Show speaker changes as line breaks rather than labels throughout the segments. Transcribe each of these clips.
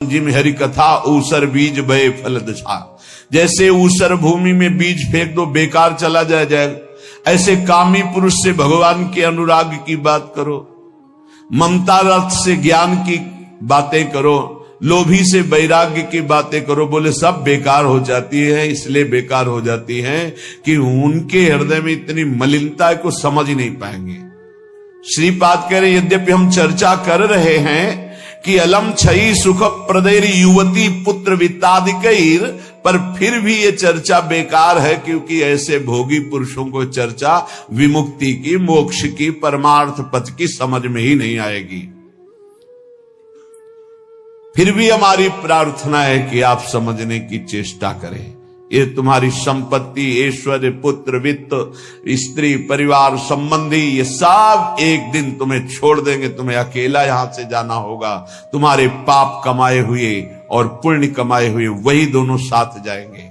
Gym Hari कथा ऊसर बीज बय फल दशा। जैसे ऊसर भूमि में बीज फेंक दो बेकार चला जाएगा, ऐसे कामी पुरुष से भगवान के अनुराग की बात करो, ममता रथ से ज्ञान की बातें करो, लोभी से वैराग्य की बातें करो, बोले सब बेकार हो जाती है। इसलिए बेकार हो जाती है कि उनके हृदय में इतनी मलिनता है को समझ ही नहीं पाएंगे। श्रीपाद कह रहे यद्यपि हम चर्चा कर रहे हैं कि अलम छई सुख प्रदेर युवती पुत्र वित्तादिकैर, पर फिर भी ये चर्चा बेकार है, क्योंकि ऐसे भोगी पुरुषों को चर्चा विमुक्ति की, मोक्ष की, परमार्थ पथ की समझ में ही नहीं आएगी। फिर भी हमारी प्रार्थना है कि आप समझने की चेष्टा करें। ये तुम्हारी संपत्ति, ऐश्वर्य, पुत्र, वित्त, स्त्री, परिवार, संबंधी, ये सब एक दिन तुम्हें छोड़ देंगे। तुम्हें अकेला यहां से जाना होगा। तुम्हारे पाप कमाए हुए और पुण्य कमाए हुए वही दोनों साथ जाएंगे।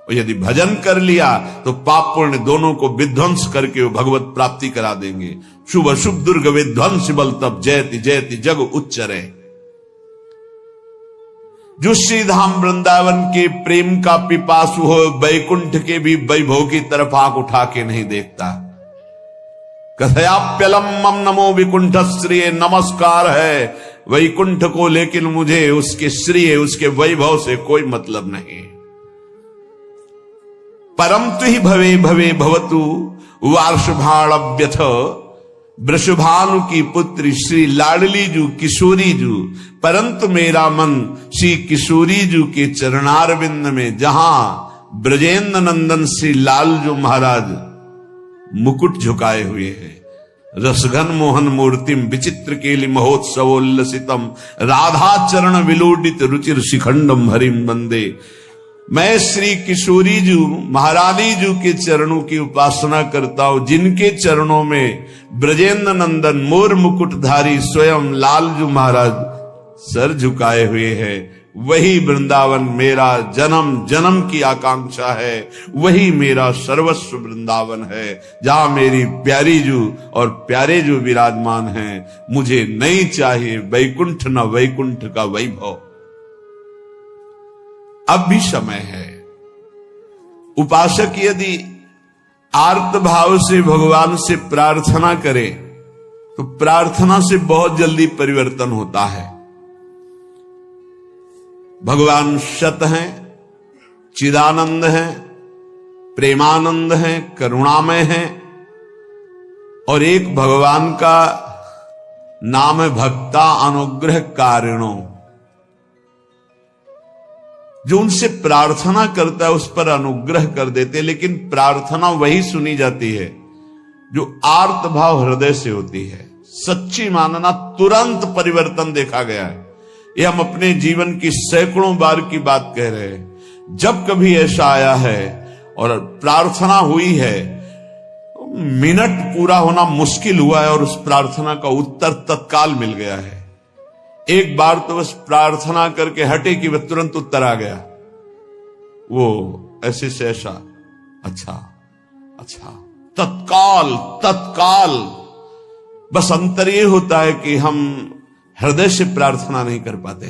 और यदि भजन कर लिया तो पाप पुण्य दोनों को विध्वंस करके वो भगवत प्राप्ति करा देंगे। शुभ अशुभ दुर्ग विध्वंस बल तब जयति जयति जग उच्चरे। जो श्रीधाम वृंदावन के प्रेम का पिपासु हो, वैकुंठ के भी वैभव की तरफ आंख उठा के नहीं देखता। कथयाप्यलम मम नमो विकुंठ श्रिय, नमस्कार है वैकुंठ को, लेकिन मुझे उसके श्रिय, उसके वैभव से कोई मतलब नहीं। परम तु ही भवे भवे भवतु वार्षभाण्यथ, वृषभानु की पुत्री श्री लाडली जू किशोरी जू, परंतु मेरा मन श्री किशोरी जू के चरणारविंद में, जहां ब्रजेंद्र नंदन श्री लाल जो महाराज मुकुट झुकाए हुए हैं, रसघन मोहन मूर्तिम विचित्र केलि महोत्सवोल्लसितम, राधा चरण विलोडित रुचिर शिखंडम हरिम वंदे। मैं श्री किशोरी जू महारानी जू के चरणों की उपासना करता हूं, जिनके चरणों में ब्रजेंद्र नंदन मोर मुकुटधारी स्वयं लाल जू महाराज सर झुकाए हुए हैं। वही वृंदावन मेरा जन्म जन्म की आकांक्षा है, वही मेरा सर्वस्व वृंदावन है, जहां मेरी प्यारी जू और प्यारे जू विराजमान हैं। मुझे नहीं चाहिए वैकुंठ न वैकुंठ का वैभव। अब भी समय है। उपासक यदि आर्त भाव से भगवान से प्रार्थना करे तो प्रार्थना से बहुत जल्दी परिवर्तन होता है। भगवान सत हैं, चिदानंद हैं, प्रेमानंद हैं, करुणामय हैं, और एक भगवान का नाम है भक्ता अनुग्रह कारिणो। जो उनसे प्रार्थना करता है उस पर अनुग्रह कर देते, लेकिन प्रार्थना वही सुनी जाती है जो आर्त भाव हृदय से होती है। सच्ची मानना, तुरंत परिवर्तन देखा गया है। ये हम अपने जीवन की सैकड़ों बार की बात कह रहे हैं। जब कभी ऐसा आया है और प्रार्थना हुई है, मिनट पूरा होना मुश्किल हुआ है और उस प्रार्थना का उत्तर तत्काल मिल गया है। एक बार तो बस प्रार्थना करके हटे कि वह तुरंत उत्तर आ गया। वो ऐसे से ऐसा, अच्छा तत्काल। बस अंतर ये होता है कि हम हृदय से प्रार्थना नहीं कर पाते।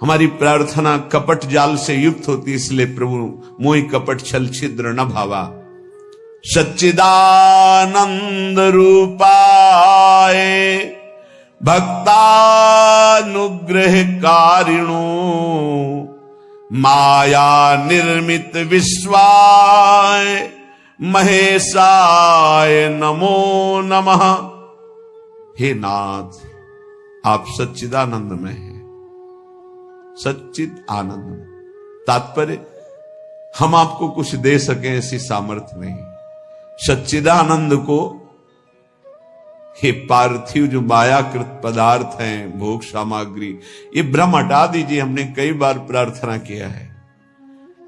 हमारी प्रार्थना कपट जाल से युक्त होती, इसलिए प्रभु मोहि कपट छल छिद्र न भावा। सच्चिदानंद रूपाय भक्तानुग्रह कारिणो, माया निर्मित विश्वाय महेशाय नमो नमः। हे नाथ, आप सच्चिदानंद में हैं, सच्चिद आनंद में। तात्पर्य, हम आपको कुछ दे सकें ऐसी सामर्थ्य नहीं। सच्चिदानंद को हे पार्थिव जो मायाकृत पदार्थ हैं, भोग सामग्री, ये भ्रम हटा दीजिए। हमने कई बार प्रार्थना किया है।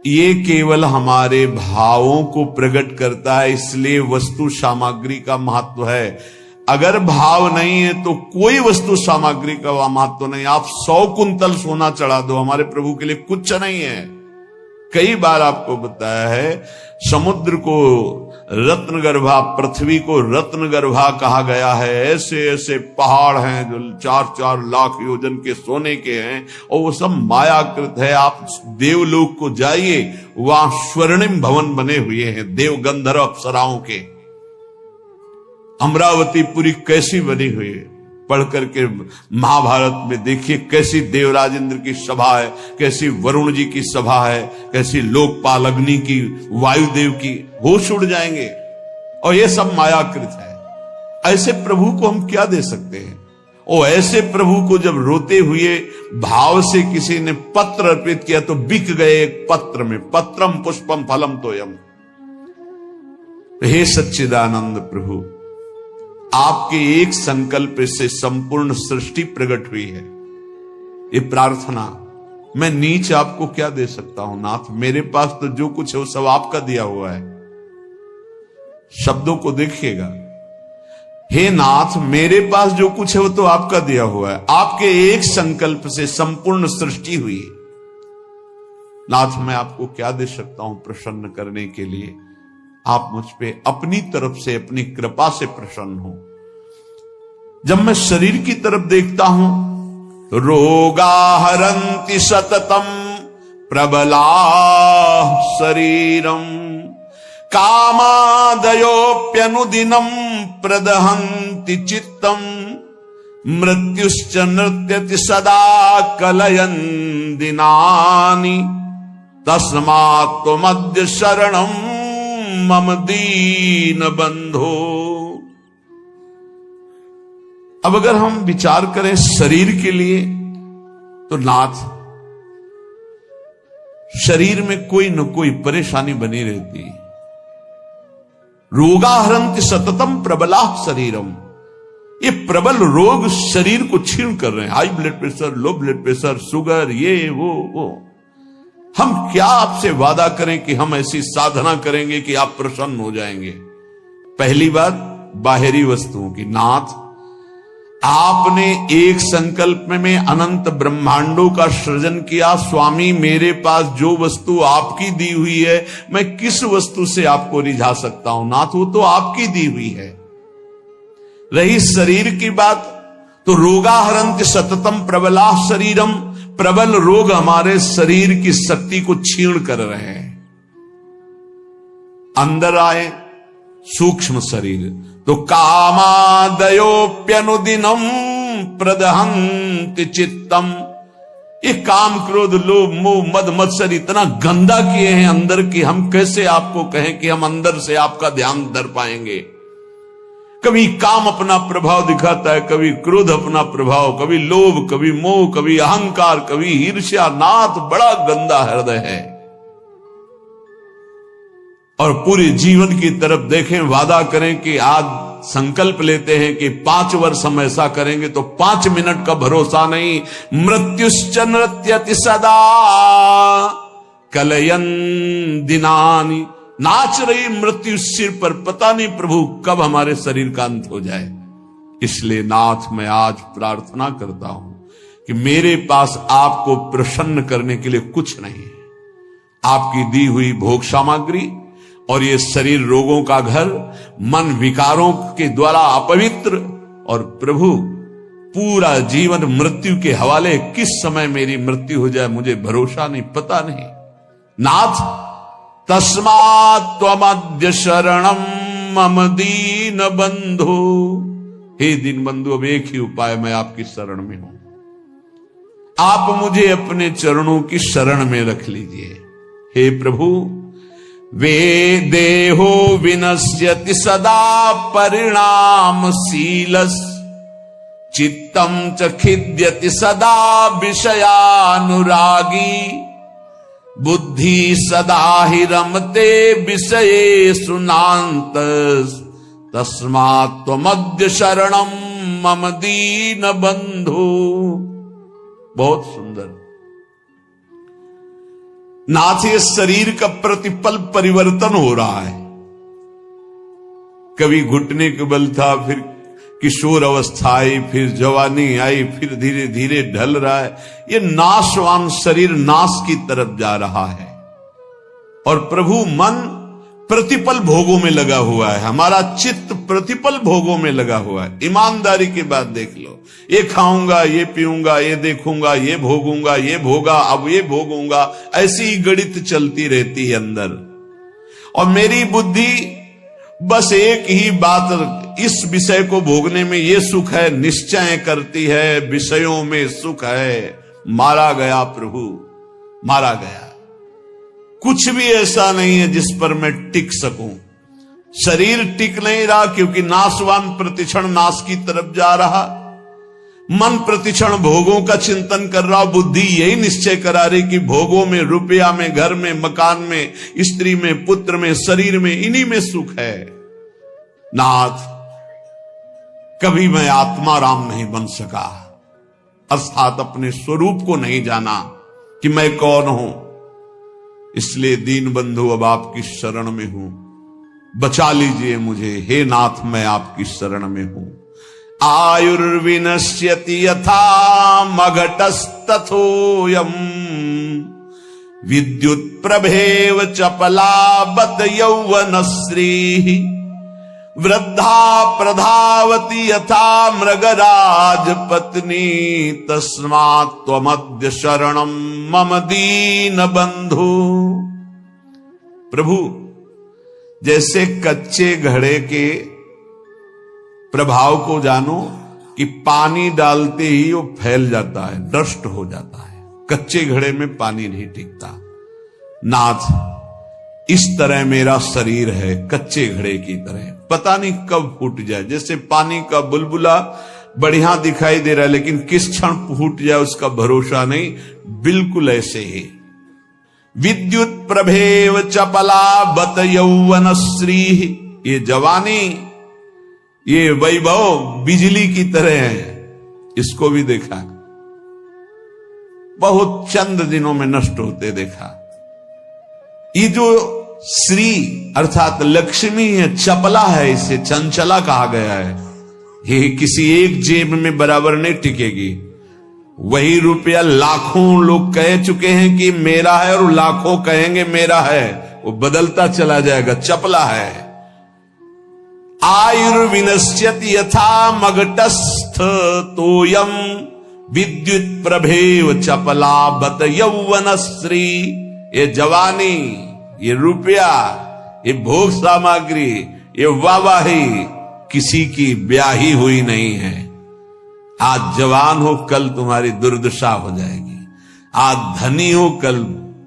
ये केवल हमारे भावों को प्रकट करता है, इसलिए वस्तु सामग्री का महत्व है। अगर भाव नहीं है तो कोई वस्तु सामग्री का महत्व नहीं। आप 100 कुंतल सोना चढ़ा दो, हमारे प्रभु के लिए कुछ नहीं है। कई बार आपको बताया है, समुद्र को रत्नगर्भा पृथ्वी को रत्नगर्भा कहा गया है। ऐसे ऐसे पहाड़ हैं जो 4-4 लाख योजन के सोने के हैं और वो सब मायाकृत है। आप देवलोक को जाइए, वहां स्वर्णिम भवन बने हुए हैं देव गंधर्व अप्सराओं के। अमरावतीपुरी कैसी बनी हुई है, पढ़ करके महाभारत में देखिए कैसी देवराज इंद्र की सभा है, कैसी वरुण जी की सभा है, कैसी लोकपाल अग्नि की, वायुदेव की, होश उड़ जाएंगे। और ये सब मायाकृत है। ऐसे प्रभु को हम क्या दे सकते हैं? और ऐसे प्रभु को जब रोते हुए भाव से किसी ने पत्र अर्पित किया तो बिक गए एक पत्र में। पत्रम पुष्पम फलम तोयम। हे सच्चिदानंद प्रभु, आपके एक संकल्प से संपूर्ण सृष्टि प्रकट हुई है। ये प्रार्थना, मैं नीच आपको क्या दे सकता हूं नाथ? मेरे पास तो जो कुछ है वो सब आपका दिया हुआ है। शब्दों को देखिएगा, हे नाथ मेरे पास जो कुछ है वो तो आपका दिया हुआ है। आपके एक संकल्प से संपूर्ण सृष्टि हुई है। नाथ मैं आपको क्या दे सकता हूं प्रसन्न करने के लिए? आप मुझ पे अपनी तरफ से, अपनी कृपा से प्रसन्न हो। जब मैं शरीर की तरफ देखता हूं, रोगा हरन्ति सततम प्रबला शरीरम कामादयोप्यनुदिनम प्रदहन्ति चित्तम मृत्युश्च नृत्यति सदा कलयन् दिनानि तस्मात् त्वमद्य शरणं मम दीन बंधो। अब अगर हम विचार करें शरीर के लिए, तो नाथ शरीर में कोई न कोई परेशानी बनी रहती। रोगाहरन्ति सततम प्रबला शरीरम। ये प्रबल रोग शरीर को छीन कर रहे हैं। High blood pressure, low blood pressure, sugar, ये वो। हम क्या आपसे वादा करें कि हम ऐसी साधना करेंगे कि आप प्रसन्न हो जाएंगे? पहली बात बाहरी वस्तुओं की। नाथ आपने एक संकल्प में अनंत ब्रह्मांडों का सृजन किया। स्वामी मेरे पास जो वस्तु आपकी दी हुई है, मैं किस वस्तु से आपको रिझा सकता हूं? नाथ वो तो आपकी दी हुई है। रही शरीर की बात, तो रोगाहरन्ति सततम प्रबला शरीरम। प्रबल रोग हमारे शरीर की शक्ति को छीन कर रहे हैं। अंदर आए सूक्ष्म शरीर, तो कामादयोप्यनुदिनम प्रदहन्ति चित्तम। ये काम क्रोध लोभ मोह मद मत्सर इतना गंदा किए हैं अंदर की, हम कैसे आपको कहें कि हम अंदर से आपका ध्यान धर पाएंगे? कभी काम अपना प्रभाव दिखाता है, कभी क्रोध अपना प्रभाव, कभी लोभ, कभी मोह, कभी अहंकार, कभी ईर्ष्या। नाथ बड़ा गंदा हृदय है। और पूरे जीवन की तरफ देखें, वादा करें कि आज संकल्प लेते हैं कि 5 वर्ष हम ऐसा करेंगे, तो 5 मिनट का भरोसा नहीं। मृत्युश्च नृत्यति सदा कलयन् दिनानि। नाच रही मृत्यु सिर पर, पता नहीं प्रभु कब हमारे शरीर का अंत हो जाए। इसलिए नाथ मैं आज प्रार्थना करता हूं कि मेरे पास आपको प्रसन्न करने के लिए कुछ नहीं है। आपकी दी हुई भोग सामग्री और ये शरीर रोगों का घर, मन विकारों के द्वारा अपवित्र, और प्रभु पूरा जीवन मृत्यु के हवाले। किस समय मेरी मृत्यु हो जाए मुझे भरोसा नहीं, पता नहीं। नाथ तस्मात् त्वमद्य शरणं मम दीन बंधो। हे दीन बंधु, अब एक ही उपाय, मैं आपकी शरण में हूं। आप मुझे अपने चरणों की शरण में रख लीजिए। हे प्रभु, वे देहो विनश्यति सदा परिणामशीलस् चित्तं च खिद्यति सदा विषयानुरागी बुद्धि सदा हि रमते विषयेषु नान्तस् तस्मात् त्वमद्य शरणं मम दीन बंधु। बहुत सुंदर। नाथ ये शरीर का प्रतिपल परिवर्तन हो रहा है। कभी घुटने के बल था, फिर किशोर अवस्था आई, फिर जवानी आई, फिर धीरे धीरे ढल रहा है। ये नाशवान शरीर नाश की तरफ जा रहा है। और प्रभु मन प्रतिपल भोगों में लगा हुआ है, हमारा चित्त प्रतिपल भोगों में लगा हुआ है। ईमानदारी की बात देख लो, ये खाऊंगा, ये पीऊंगा, ये देखूंगा, ये भोगूंगा, ये भोगा, अब ये भोगूंगा, ऐसी ही गणित चलती रहती है अंदर। और मेरी बुद्धि बस एक ही बात, इस विषय को भोगने में ये सुख है निश्चय करती है, विषयों में सुख है। मारा गया प्रभु, मारा गया। कुछ भी ऐसा नहीं है जिस पर मैं टिक सकूं। शरीर टिक नहीं रहा क्योंकि नाशवान प्रतिक्षण नाश की तरफ जा रहा। मन प्रतिक्षण भोगों का चिंतन कर रहा। बुद्धि यही निश्चय करा रही कि भोगों में, रुपया में, घर में, मकान में, स्त्री में, पुत्र में, शरीर में, इन्हीं में सुख है। नाथ, कभी मैं आत्मा राम नहीं बन सका, अर्थात अपने स्वरूप को नहीं जाना कि मैं कौन हूं। इसलिए दीन बंधु अब आपकी शरण में हूं, बचा लीजिए मुझे हे नाथ, मैं आपकी शरण में हूं। आयुर्विनश्यति यथा मघटस्तथोयम् विद्युत प्रभेव चपलाबत यौवनश्री वृद्धा प्रधावति यथा मृगराज पत्नी तस्मात् त्वमद्य शरणं मम दीन बंधु। प्रभु, जैसे कच्चे घड़े के प्रभाव को जानो कि पानी डालते ही वो फैल जाता है, डस्ट हो जाता है, कच्चे घड़े में पानी नहीं टिकता। नाथ, इस तरह मेरा शरीर है, कच्चे घड़े की तरह, पता नहीं कब फूट जाए। जैसे पानी का बुलबुला बढ़िया दिखाई दे रहा है लेकिन किस क्षण फूट जाए उसका भरोसा नहीं, बिल्कुल ऐसे ही। विद्युत प्रभेव चपला बत यौवनश्री, ये जवानी, ये वैभव बिजली की तरह है। इसको भी देखा, बहुत चंद दिनों में नष्ट होते देखा। ये जो श्री अर्थात लक्ष्मी है, चपला है, इसे चंचला कहा गया है। ये किसी एक जेब में बराबर नहीं टिकेगी। वही रुपया लाखों लोग कह चुके हैं कि मेरा है और लाखों कहेंगे मेरा है, वो बदलता चला जाएगा, चपला है। आयुर्विनश्यति यथा मघटस्थ तोयम विद्युत प्रभेव चपला बत यौवनश्री। ये जवानी, ये रुपया, ये भोग सामग्री, ये वाहवाही किसी की ब्याही हुई नहीं है। आज जवान हो, कल तुम्हारी दुर्दशा हो जाएगी। आज धनी हो, कल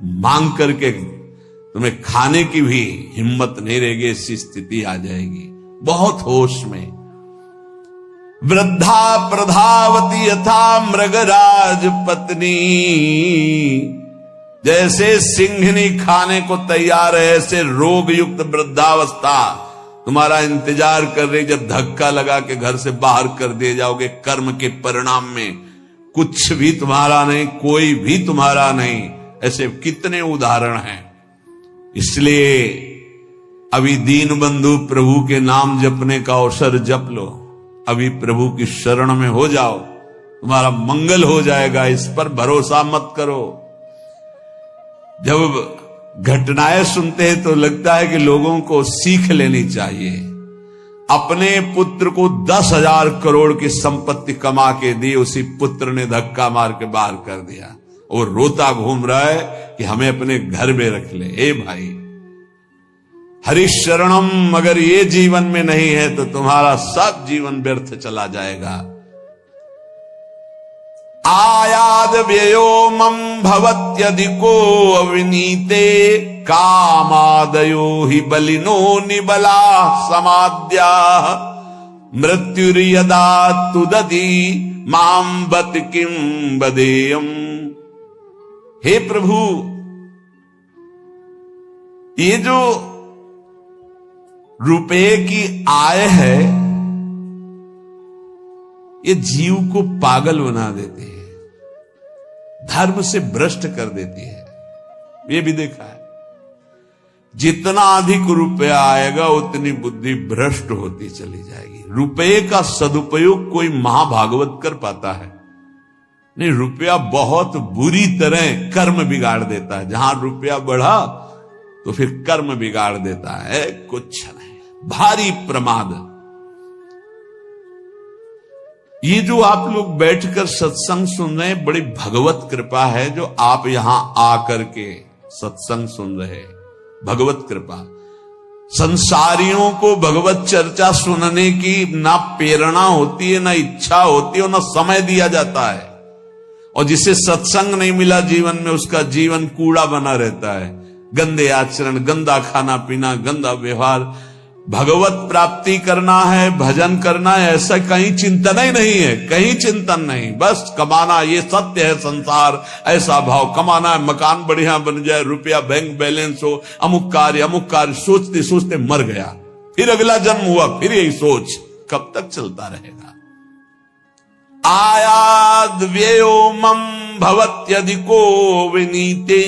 मांग करके तुम्हें खाने की भी हिम्मत नहीं रहेगी, ऐसी स्थिति आ जाएगी। बहुत होश में। वृद्धा प्रधावती यथा मृगराज पत्नी, जैसे सिंहनी खाने को तैयार है, ऐसे रोग युक्त वृद्धावस्था तुम्हारा इंतजार कर रही। जब धक्का लगा के घर से बाहर कर दिए जाओगे कर्म के परिणाम में, कुछ भी तुम्हारा नहीं, कोई भी तुम्हारा नहीं। ऐसे कितने उदाहरण हैं। इसलिए अभी दीन बंधु प्रभु के नाम जपने का अवसर जप लो। अभी प्रभु की शरण में हो जाओ, तुम्हारा मंगल हो जाएगा। इस पर भरोसा मत करो। जब घटनाएं सुनते हैं तो लगता है कि लोगों को सीख लेनी चाहिए। अपने पुत्र को 10,000 करोड़ की संपत्ति कमा के दी, उसी पुत्र ने धक्का मार के बाहर कर दिया और रोता घूम रहा है कि हमें अपने घर में रख ले। ए भाई, हरिशरणम अगर ये जीवन में नहीं है तो तुम्हारा सब जीवन व्यर्थ चला जाएगा। आयाद व्ययो मम भवत्यधिको अविनीते कामादयो हि बलिनो निबला समाद्या मृत्युर्यदा तुदति मां बत किं बदेयम। हे प्रभु, ये जो रुपये की आय है, ये जीव को पागल बना देती है, धर्म से भ्रष्ट कर देती है। ये भी देखा है, जितना अधिक रुपया आएगा उतनी बुद्धि भ्रष्ट होती चली जाएगी। रुपये का सदुपयोग कोई महाभागवत कर पाता है नहीं। रुपया बहुत बुरी तरह कर्म बिगाड़ देता है। जहां रुपया बढ़ा तो फिर कर्म बिगाड़ देता है, कुछ नहीं, भारी प्रमाद। ये जो आप लोग बैठकर सत्संग सुन रहे हैं, बड़ी भगवत कृपा है जो आप यहां आकर के सत्संग सुन रहे हैं, भगवत कृपा। संसारियों को भगवत चर्चा सुनने की ना प्रेरणा होती है, ना इच्छा होती है, ना समय दिया जाता है। और जिसे सत्संग नहीं मिला जीवन में, उसका जीवन कूड़ा बना रहता है, गंदे आचरण, गंदा खाना पीना, गंदा व्यवहार। भगवत प्राप्ति करना है, भजन करना है, ऐसा कहीं चिंतन ही नहीं है, कहीं चिंतन नहीं, बस कमाना, ये सत्य है संसार, ऐसा भाव, कमाना है, मकान बढ़िया बन जाए, रुपया बैंक बैलेंस हो, अमुक कार्य सोचते सोचते मर गया, फिर अगला जन्म हुआ, फिर यही सोच, कब तक चलता रहेगा। आयाद व्ययो मम भवत्यधिको विनीते